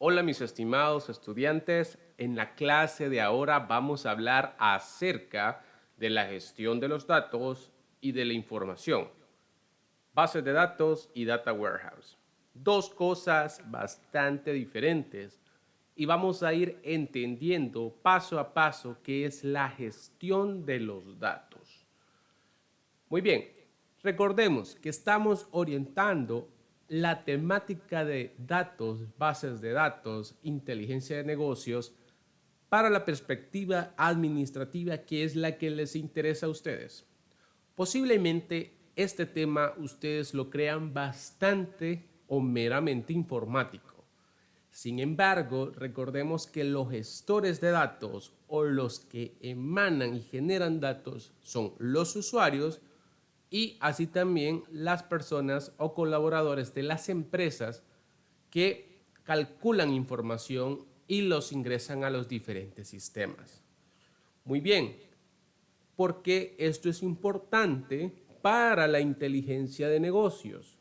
Hola mis estimados estudiantes, en la clase de ahora vamos a hablar acerca de la gestión de los datos y de la información, bases de datos y data warehouse. Dos cosas bastante diferentes y vamos a ir entendiendo paso a paso qué es la gestión de los datos. Muy bien, recordemos que estamos orientando la temática de datos, bases de datos, inteligencia de negocios para la perspectiva administrativa que es la que les interesa a ustedes. Posiblemente este tema ustedes lo crean bastante o meramente informático. Sin embargo, recordemos que los gestores de datos o los que emanan y generan datos son los usuarios y así también las personas o colaboradores de las empresas que calculan información y los ingresan a los diferentes sistemas. Muy bien, porque esto es importante para la inteligencia de negocios.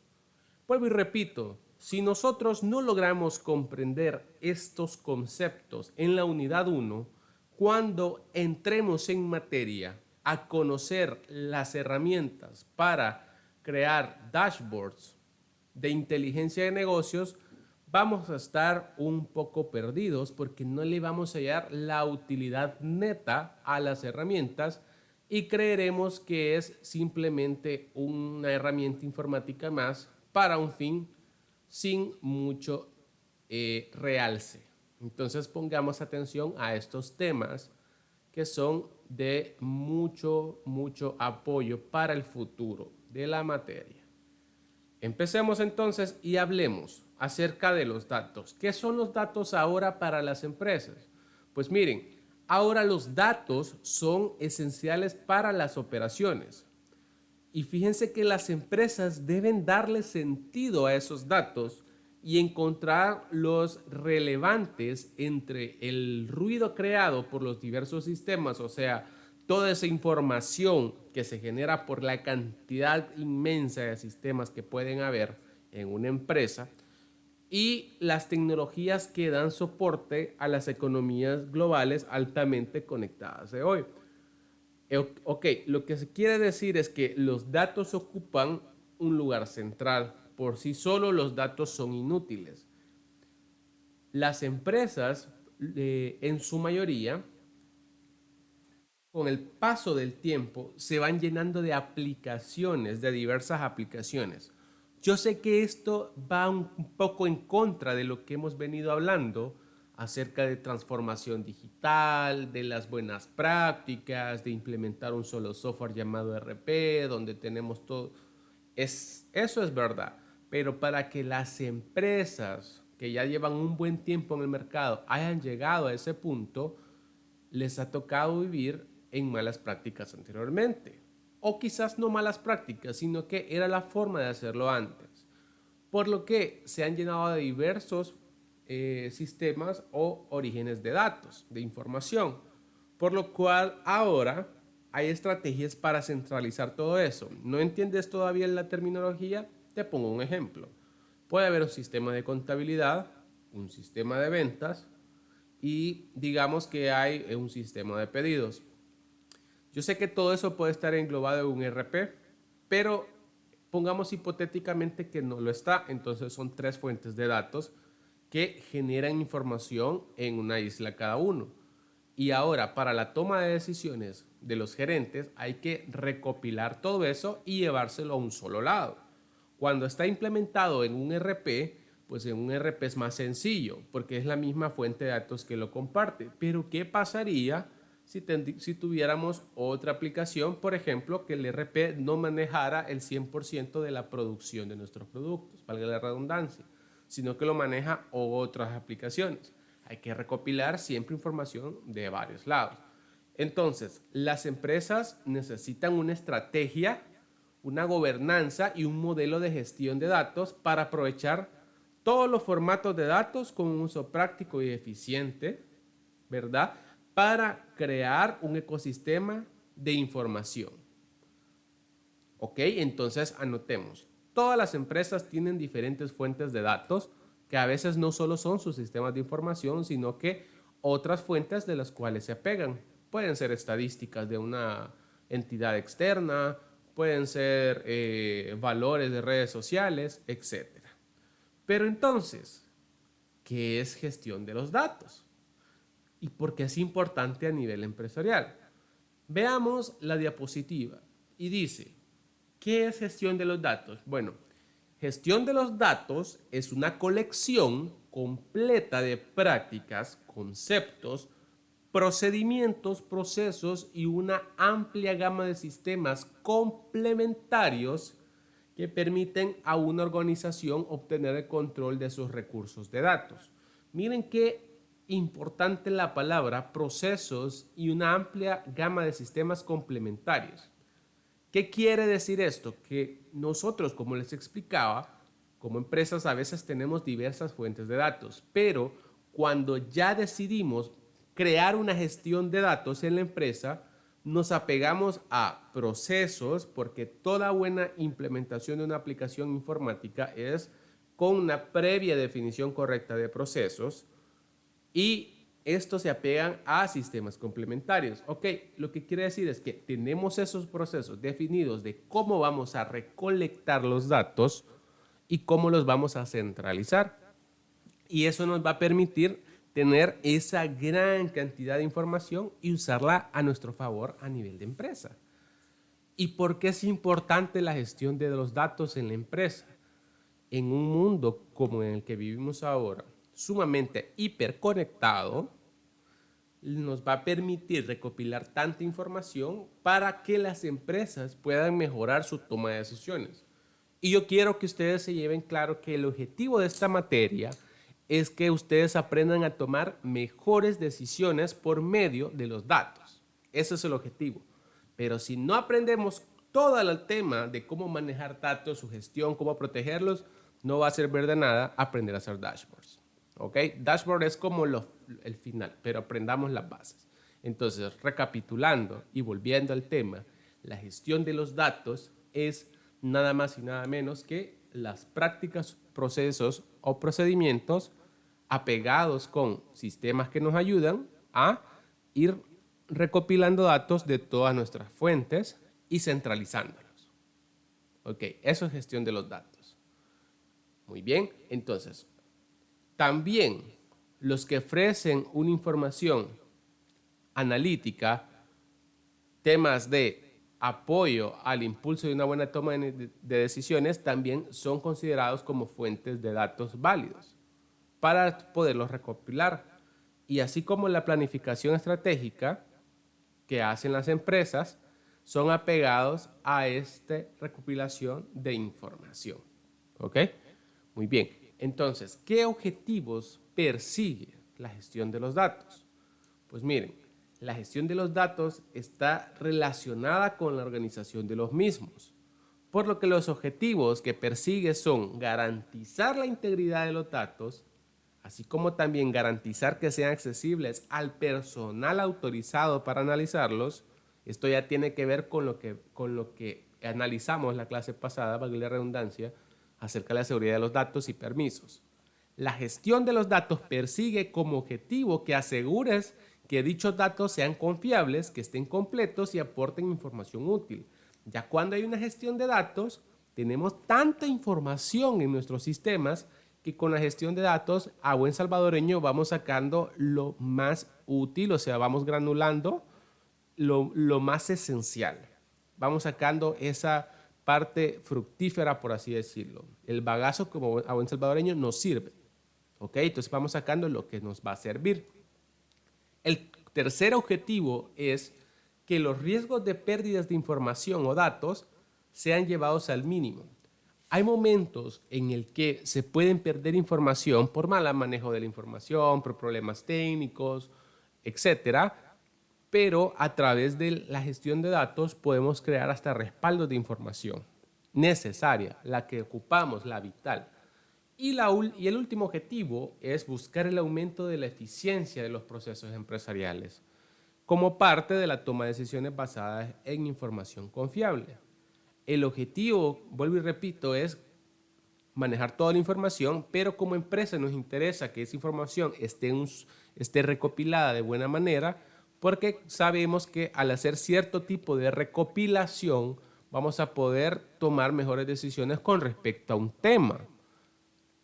Vuelvo y repito, si nosotros no logramos comprender estos conceptos en la unidad 1, cuando entremos en materia a conocer las herramientas para crear dashboards de inteligencia de negocios, vamos a estar un poco perdidos porque no le vamos a hallar la utilidad neta a las herramientas y creeremos que es simplemente una herramienta informática más para un fin sin mucho realce. Entonces pongamos atención a estos temas que son de mucho apoyo para el futuro de la materia. Empecemos entonces y hablemos acerca de los datos. ¿Qué son los datos ahora para las empresas? Pues miren, ahora los datos son esenciales para las operaciones. Y fíjense que las empresas deben darle sentido a esos datos y encontrar los relevantes entre el ruido creado por los diversos sistemas, o sea, toda esa información que se genera por la cantidad inmensa de sistemas que pueden haber en una empresa y las tecnologías que dan soporte a las economías globales altamente conectadas de hoy. Ok, lo que se quiere decir es que los datos ocupan un lugar central. Por sí solo los datos son inútiles. Las empresas, en su mayoría, con el paso del tiempo, se van llenando de aplicaciones, de diversas aplicaciones. Yo sé que esto va un poco en contra de lo que hemos venido hablando acerca de transformación digital, de las buenas prácticas, de implementar un solo software llamado RP, donde tenemos todo. Eso es verdad, pero para que las empresas que ya llevan un buen tiempo en el mercado hayan llegado a ese punto, les ha tocado vivir en malas prácticas anteriormente. O quizás no malas prácticas, sino que era la forma de hacerlo antes. Por lo que se han llenado de diversos sistemas o orígenes de datos, de información. Por lo cual ahora hay estrategias para centralizar todo eso. ¿No entiendes todavía la terminología? Te pongo un ejemplo. Puede haber un sistema de contabilidad, un sistema de ventas, y digamos que hay un sistema de pedidos. Yo sé que todo eso puede estar englobado en un RP, pero pongamos hipotéticamente que no lo está. Entonces son tres fuentes de datos que generan información en una isla cada uno. Y ahora, para la toma de decisiones de los gerentes, hay que recopilar todo eso y llevárselo a un solo lado. Cuando está implementado en un RP, pues en un RP es más sencillo, porque es la misma fuente de datos que lo comparte. Pero ¿qué pasaría si tuviéramos otra aplicación, por ejemplo, que el RP no manejara el 100% de la producción de nuestros productos, valga la redundancia, sino que lo maneja otras aplicaciones? Hay que recopilar siempre información de varios lados. Entonces, las empresas necesitan una estrategia, una gobernanza y un modelo de gestión de datos para aprovechar todos los formatos de datos con un uso práctico y eficiente, ¿verdad? Para crear un ecosistema de información. ¿Ok? Entonces anotemos. Todas las empresas tienen diferentes fuentes de datos, que a veces no solo son sus sistemas de información, sino que otras fuentes de las cuales se apegan. Pueden ser estadísticas de una entidad externa, pueden ser valores de redes sociales, etc. Pero entonces, ¿qué es gestión de los datos? ¿Y por qué es importante a nivel empresarial? Veamos la diapositiva y dice, ¿qué es gestión de los datos? Bueno, gestión de los datos es una colección completa de prácticas, conceptos, procedimientos, procesos y una amplia gama de sistemas complementarios que permiten a una organización obtener el control de sus recursos de datos. Miren qué importante la palabra procesos y una amplia gama de sistemas complementarios. ¿Qué quiere decir esto? Que nosotros, como les explicaba, como empresas a veces tenemos diversas fuentes de datos, pero cuando ya decidimos crear una gestión de datos en la empresa, nos apegamos a procesos, porque toda buena implementación de una aplicación informática es con una previa definición correcta de procesos, y estos se apegan a sistemas complementarios. Ok, lo que quiere decir es que tenemos esos procesos definidos de cómo vamos a recolectar los datos y cómo los vamos a centralizar. Y eso nos va a permitir tener esa gran cantidad de información y usarla a nuestro favor a nivel de empresa. ¿Y por qué es importante la gestión de los datos en la empresa? En un mundo como en el que vivimos ahora, sumamente hiperconectado, nos va a permitir recopilar tanta información para que las empresas puedan mejorar su toma de decisiones. Y yo quiero que ustedes se lleven claro que el objetivo de esta materia es que ustedes aprendan a tomar mejores decisiones por medio de los datos. Ese es el objetivo. Pero si no aprendemos todo el tema de cómo manejar datos, su gestión, cómo protegerlos, no va a servir de nada aprender a hacer dashboards. ¿Ok? Dashboard es como el final, pero aprendamos las bases. Entonces, recapitulando y volviendo al tema, la gestión de los datos es nada más y nada menos que las prácticas, procesos o procedimientos apegados con sistemas que nos ayudan a ir recopilando datos de todas nuestras fuentes y centralizándolos. Ok, eso es gestión de los datos. Muy bien, entonces, también los que ofrecen una información analítica, temas de apoyo al impulso de una buena toma de decisiones, también son considerados como fuentes de datos válidos para poderlos recopilar. Y así como la planificación estratégica que hacen las empresas, son apegados a esta recopilación de información. ¿Ok? Muy bien. Entonces, ¿qué objetivos persigue la gestión de los datos? Pues miren, la gestión de los datos está relacionada con la organización de los mismos, por lo que los objetivos que persigue son garantizar la integridad de los datos, así como también garantizar que sean accesibles al personal autorizado para analizarlos. Esto ya tiene que ver con lo que analizamos la clase pasada, valga la redundancia, acerca de la seguridad de los datos y permisos. La gestión de los datos persigue como objetivo que asegures que dichos datos sean confiables, que estén completos y aporten información útil. Ya cuando hay una gestión de datos, tenemos tanta información en nuestros sistemas que con la gestión de datos, a buen salvadoreño, vamos sacando lo más útil, o sea, vamos granulando lo más esencial. Vamos sacando esa parte fructífera, por así decirlo. El bagazo, como a buen salvadoreño, nos sirve. ¿Ok? Entonces vamos sacando lo que nos va a servir. El tercer objetivo es que los riesgos de pérdidas de información o datos sean llevados al mínimo. Hay momentos en el que se pueden perder información por mal manejo de la información, por problemas técnicos, etcétera, pero a través de la gestión de datos podemos crear hasta respaldos de información necesaria, la que ocupamos, la vital. Y el último objetivo es buscar el aumento de la eficiencia de los procesos empresariales como parte de la toma de decisiones basadas en información confiable. El objetivo, vuelvo y repito, es manejar toda la información, pero como empresa nos interesa que esa información esté recopilada de buena manera, porque sabemos que al hacer cierto tipo de recopilación vamos a poder tomar mejores decisiones con respecto a un tema.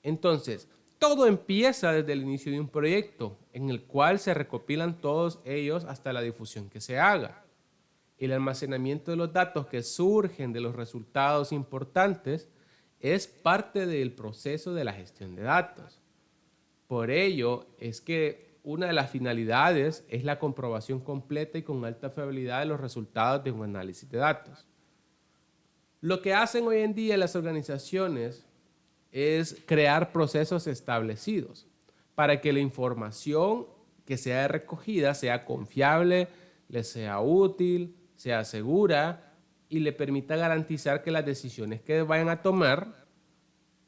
Entonces, todo empieza desde el inicio de un proyecto en el cual se recopilan todos ellos hasta la difusión que se haga. El almacenamiento de los datos que surgen de los resultados importantes es parte del proceso de la gestión de datos. Por ello es que una de las finalidades es la comprobación completa y con alta fiabilidad de los resultados de un análisis de datos. Lo que hacen hoy en día las organizaciones es crear procesos establecidos para que la información que sea recogida sea confiable, le sea útil, sea segura y le permita garantizar que las decisiones que vayan a tomar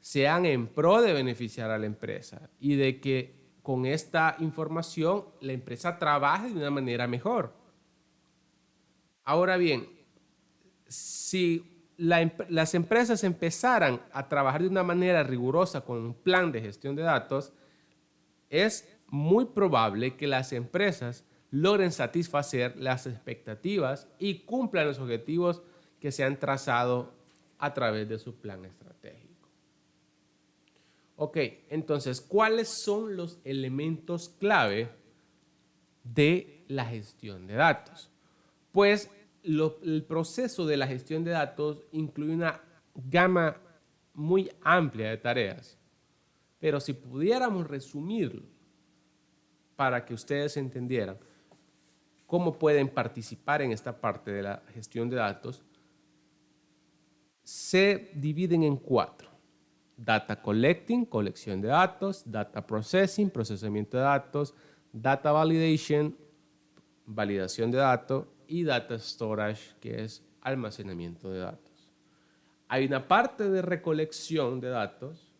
sean en pro de beneficiar a la empresa y de que con esta información la empresa trabaje de una manera mejor. Ahora bien, si las empresas empezaran a trabajar de una manera rigurosa con un plan de gestión de datos, es muy probable que las empresas logren satisfacer las expectativas y cumplan los objetivos que se han trazado a través de su plan estratégico. Ok, entonces, ¿cuáles son los elementos clave de la gestión de datos? Pues el proceso de la gestión de datos incluye una gama muy amplia de tareas, pero si pudiéramos resumirlo para que ustedes entendieran cómo pueden participar en esta parte de la gestión de datos, se dividen en 4. Data collecting, colección de datos; data processing, procesamiento de datos; data validation, validación de datos; y data storage, que es almacenamiento de datos. Hay una parte de recolección de datos.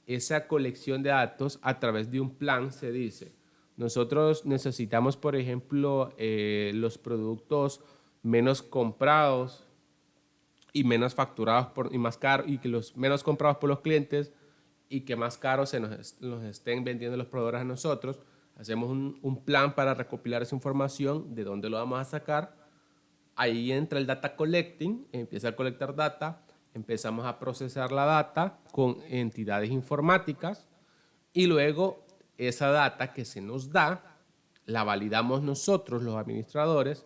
Esa colección de datos a través de un plan se dice: nosotros necesitamos, por ejemplo, los productos menos comprados y menos facturados y más caros, y que los menos comprados por los clientes y que más caros nos estén vendiendo los proveedores a nosotros. Hacemos un plan para recopilar esa información, de dónde lo vamos a sacar. Ahí entra el data collecting, empieza a colectar data, empezamos a procesar la data con entidades informáticas y luego esa data que se nos da la validamos nosotros, los administradores.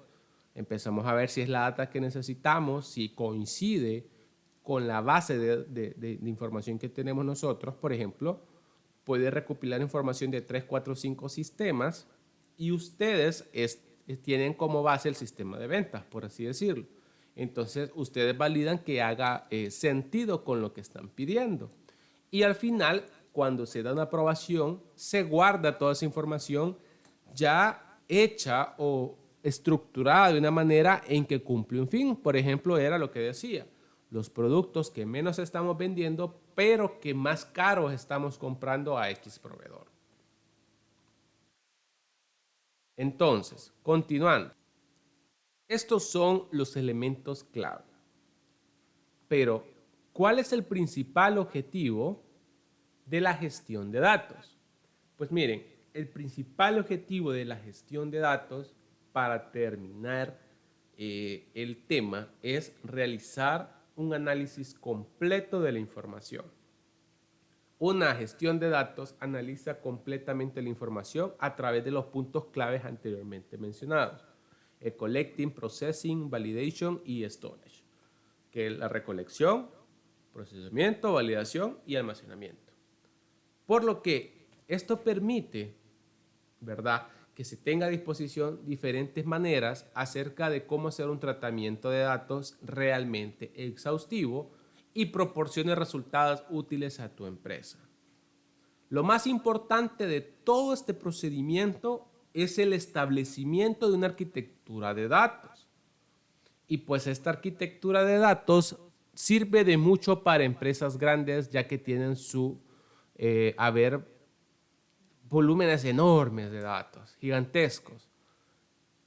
Empezamos a ver si es la data que necesitamos, si coincide con la base de información que tenemos nosotros. Por ejemplo, puede recopilar información de 3, 4, 5 sistemas y ustedes tienen como base el sistema de ventas, por así decirlo. Entonces, ustedes validan que haga sentido con lo que están pidiendo. Y al final, cuando se da una aprobación, se guarda toda esa información ya hecha o estructurada de una manera en que cumple un fin. Por ejemplo, era lo que decía: los productos que menos estamos vendiendo, pero que más caros estamos comprando a X proveedor. Entonces, continuando, estos son los elementos clave. Pero, ¿cuál es el principal objetivo de la gestión de datos? Pues miren, el principal objetivo de la gestión de datos, para terminar el tema, es realizar un análisis completo de la información. Una gestión de datos analiza completamente la información a través de los puntos claves anteriormente mencionados: collecting, processing, validation y storage, que es la recolección, procesamiento, validación y almacenamiento. Por lo que esto permite, ¿verdad?, que se tenga a disposición diferentes maneras acerca de cómo hacer un tratamiento de datos realmente exhaustivo y proporcione resultados útiles a tu empresa. Lo más importante de todo este procedimiento es el establecimiento de una arquitectura de datos. Y pues esta arquitectura de datos sirve de mucho para empresas grandes, ya que tienen volúmenes enormes de datos, gigantescos.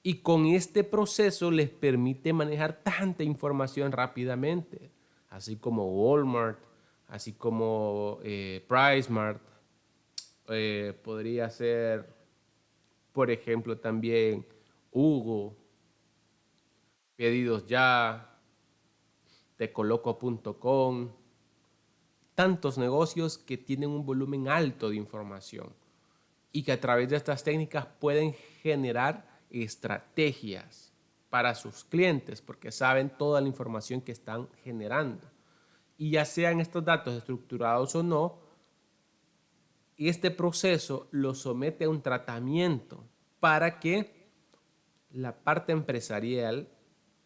Y con este proceso les permite manejar tanta información rápidamente, así como Walmart, así como PriceSmart. Podría ser, por ejemplo, también Hugo, Pedidos Ya, tecoloco.com, tantos negocios que tienen un volumen alto de información y que a través de estas técnicas pueden generar estrategias para sus clientes porque saben toda la información que están generando. Y ya sean estos datos estructurados o no, este proceso lo somete a un tratamiento para que la parte empresarial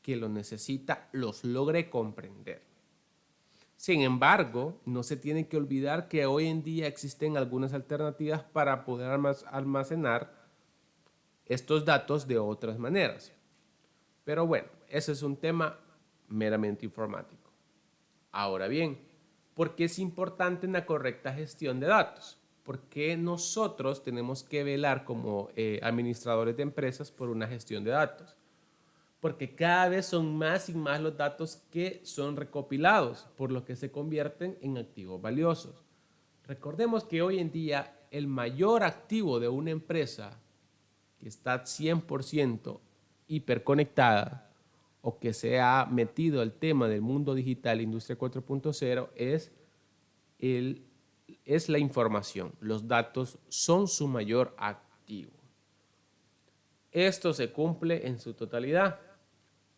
que lo necesita los logre comprender. Sin embargo, no se tiene que olvidar que hoy en día existen algunas alternativas para poder almacenar estos datos de otras maneras. Pero bueno, ese es un tema meramente informático. Ahora bien, ¿por qué es importante una correcta gestión de datos? Porque nosotros tenemos que velar como administradores de empresas por una gestión de datos. Porque cada vez son más y más los datos que son recopilados, por lo que se convierten en activos valiosos. Recordemos que hoy en día el mayor activo de una empresa que está 100% hiperconectada o que se ha metido al tema del mundo digital, Industria 4.0, es la información. Los datos son su mayor activo. Esto se cumple en su totalidad.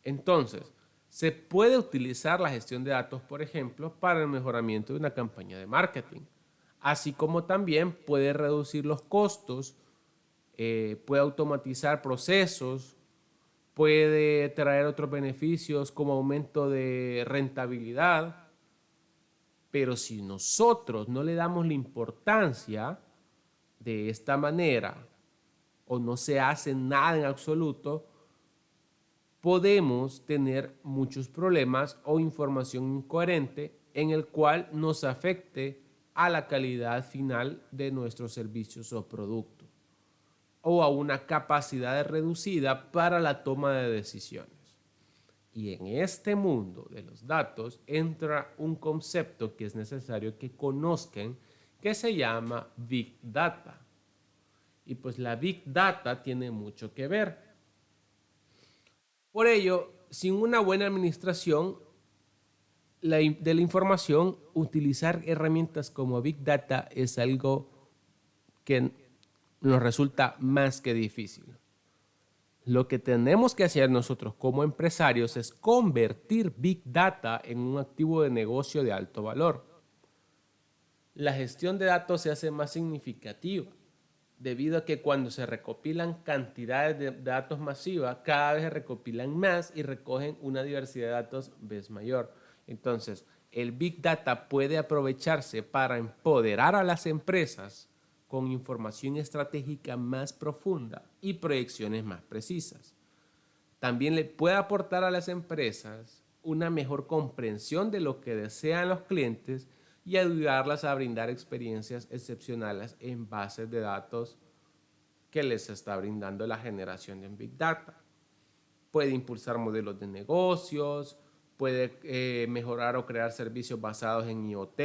Entonces, se puede utilizar la gestión de datos, por ejemplo, para el mejoramiento de una campaña de marketing, así como también puede reducir los costos, puede automatizar procesos, puede traer otros beneficios como aumento de rentabilidad, pero si nosotros no le damos la importancia de esta manera o no se hace nada en absoluto, podemos tener muchos problemas o información incoherente en el cual nos afecte a la calidad final de nuestros servicios o productos o a una capacidad reducida para la toma de decisiones. Y en este mundo de los datos entra un concepto que es necesario que conozcan que se llama Big Data. Y pues la Big Data tiene mucho que ver. Por ello, sin una buena administración de la información, utilizar herramientas como Big Data es algo que nos resulta más que difícil. Lo que tenemos que hacer nosotros como empresarios es convertir Big Data en un activo de negocio de alto valor. La gestión de datos se hace más significativa debido a que cuando se recopilan cantidades de datos masivas, cada vez se recopilan más y recogen una diversidad de datos vez mayor. Entonces, el Big Data puede aprovecharse para empoderar a las empresas con información estratégica más profunda y proyecciones más precisas. También le puede aportar a las empresas una mejor comprensión de lo que desean los clientes y ayudarlas a brindar experiencias excepcionales en bases de datos que les está brindando la generación de Big Data. Puede impulsar modelos de negocios, puede mejorar o crear servicios basados en IoT,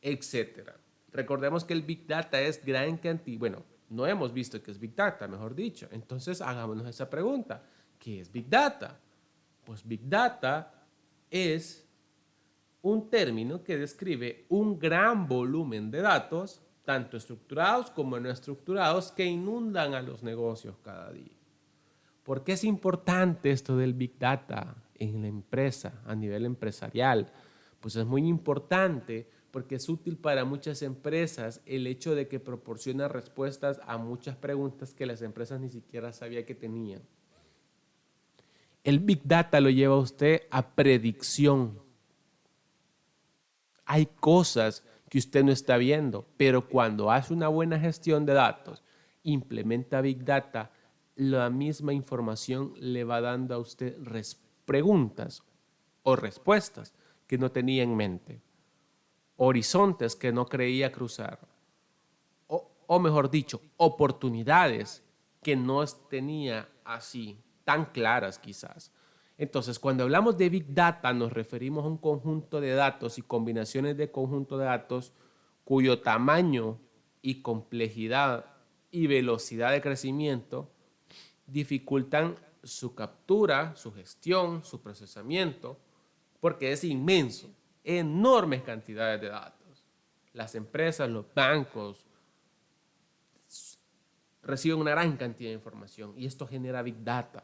etcétera. Recordemos que el Big Data es gran cantidad, bueno, no hemos visto qué es Big Data, mejor dicho. Entonces hagámonos esa pregunta. ¿Qué es Big Data? Pues Big Data es un término que describe un gran volumen de datos, tanto estructurados como no estructurados, que inundan a los negocios cada día. ¿Por qué es importante esto del Big Data en la empresa, a nivel empresarial? Pues es muy importante porque es útil para muchas empresas el hecho de que proporciona respuestas a muchas preguntas que las empresas ni siquiera sabían que tenían. El Big Data lo lleva a usted a predicción. Hay cosas que usted no está viendo, pero cuando hace una buena gestión de datos, implementa Big Data, la misma información le va dando a usted preguntas o respuestas que no tenía en mente, horizontes que no creía cruzar, o mejor dicho, oportunidades que no tenía así tan claras quizás. Entonces, cuando hablamos de Big Data, nos referimos a un conjunto de datos y combinaciones de conjunto de datos cuyo tamaño y complejidad y velocidad de crecimiento dificultan su captura, su gestión, su procesamiento, porque es inmenso, enormes cantidades de datos. Las empresas, los bancos reciben una gran cantidad de información y esto genera Big Data.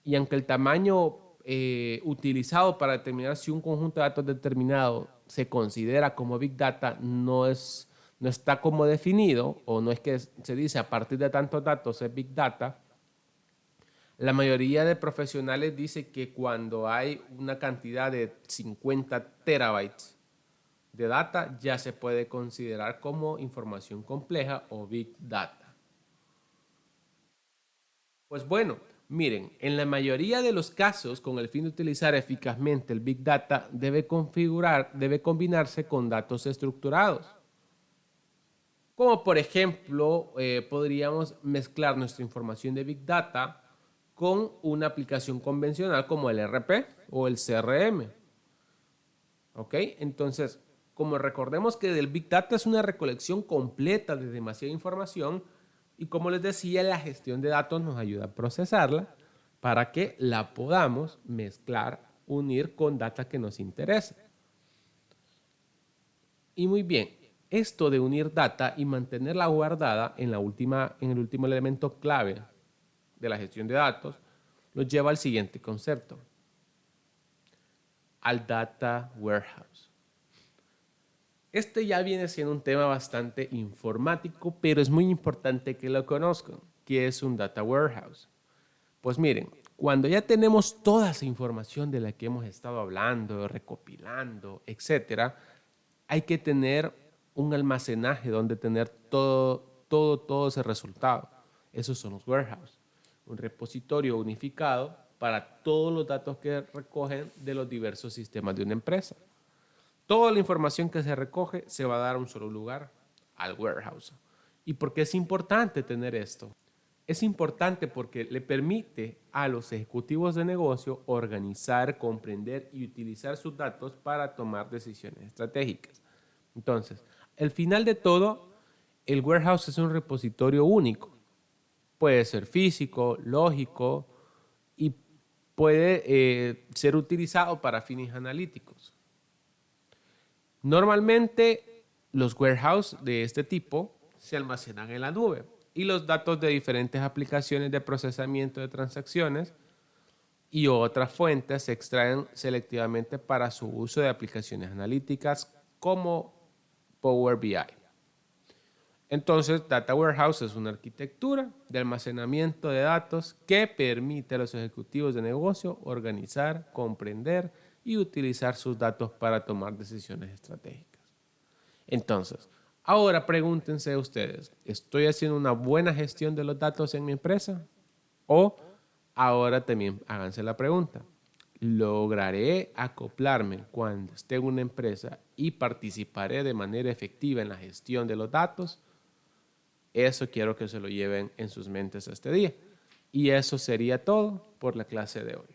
Y aunque el tamaño utilizado para determinar si un conjunto de datos determinado se considera como Big Data no está como definido, o no es que se dice a partir de tantos datos es Big Data, la mayoría de profesionales dice que cuando hay una cantidad de 50 terabytes de data ya se puede considerar como información compleja o Big Data. Pues bueno, miren, en la mayoría de los casos, con el fin de utilizar eficazmente el Big Data, debe combinarse con datos estructurados. Como por ejemplo, podríamos mezclar nuestra información de Big Data con una aplicación convencional como el RP o el CRM. ¿Ok? Entonces, como recordemos que el Big Data es una recolección completa de demasiada información y como les decía, la gestión de datos nos ayuda a procesarla para que la podamos mezclar, unir con data que nos interesa. Y muy bien, esto de unir data y mantenerla guardada en el último elemento clave de la gestión de datos nos lleva al siguiente concepto, al Data Warehouse. Este ya viene siendo un tema bastante informático, pero es muy importante que lo conozcan. ¿Qué es un Data Warehouse? Pues miren, cuando ya tenemos toda esa información de la que hemos estado hablando, recopilando, etcétera, hay que tener un almacenaje donde tener todo ese resultado. Esos son los warehouses, un repositorio unificado para todos los datos que recogen de los diversos sistemas de una empresa. Toda la información que se recoge se va a dar a un solo lugar, al warehouse. ¿Y por qué es importante tener esto? Es importante porque le permite a los ejecutivos de negocio organizar, comprender y utilizar sus datos para tomar decisiones estratégicas. Entonces, al final de todo, el warehouse es un repositorio único. Puede ser físico, lógico y puede ser utilizado para fines analíticos. Normalmente, los warehouses de este tipo se almacenan en la nube y los datos de diferentes aplicaciones de procesamiento de transacciones y otras fuentes se extraen selectivamente para su uso de aplicaciones analíticas como Power BI. Entonces, Data Warehouse es una arquitectura de almacenamiento de datos que permite a los ejecutivos de negocio organizar, comprender y utilizar sus datos para tomar decisiones estratégicas. Entonces, ahora pregúntense ustedes, ¿estoy haciendo una buena gestión de los datos en mi empresa? O ahora también háganse la pregunta, ¿lograré acoplarme cuando esté en una empresa y participaré de manera efectiva en la gestión de los datos? Eso quiero que se lo lleven en sus mentes este día. Y eso sería todo por la clase de hoy.